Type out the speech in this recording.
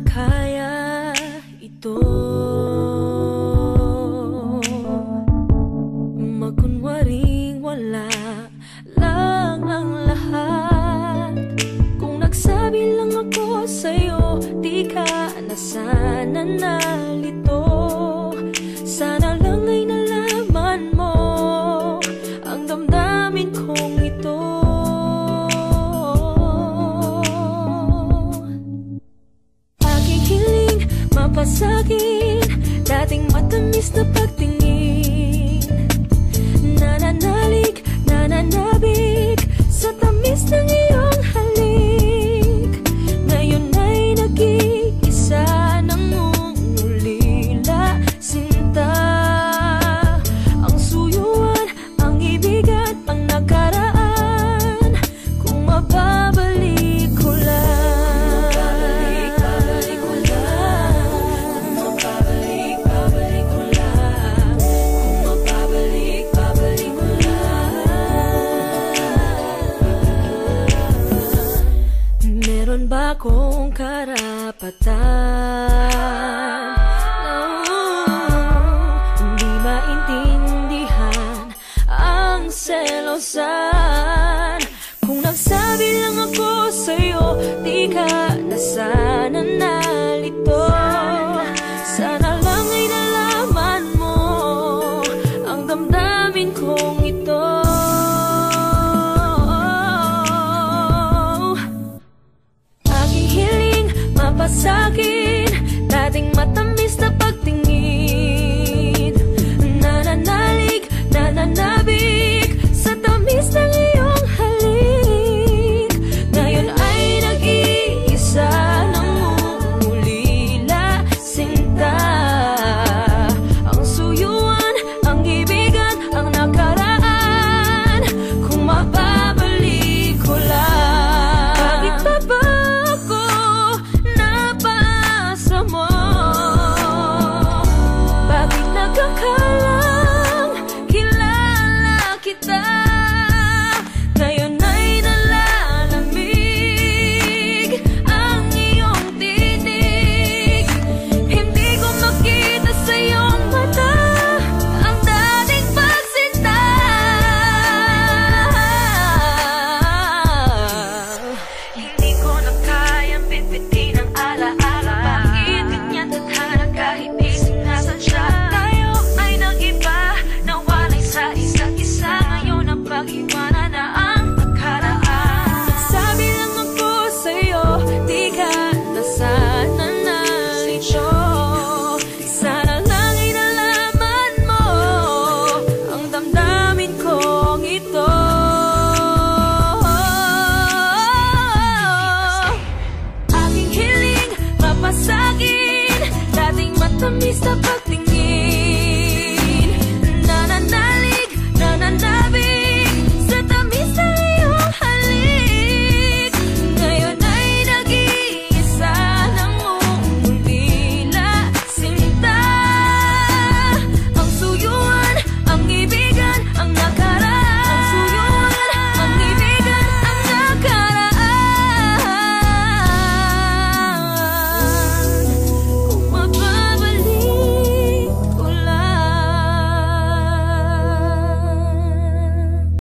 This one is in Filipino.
kaya ito. Makunwaring wala lang ang lahat. Kung nagsabi lang ako sa'yo, di ka na sana nalito. Sana lang ay nalaman mo ang damdamin kong ito. Aking hiling mapasagin, dating matamis na pagtingin. Nananalig, nananabig sa tamis ng iyong halik. Ngayon ay nag-iisa ng ulila, sinta. Ang suyuan, ang ibigan, ang nakaraan. Kung mababalik ko lang, babalik ko lang. Kung mababalik ko lang. Kung mababalik ko lang. Meron ba akong karapatan na hindi maintindihan ang selosa?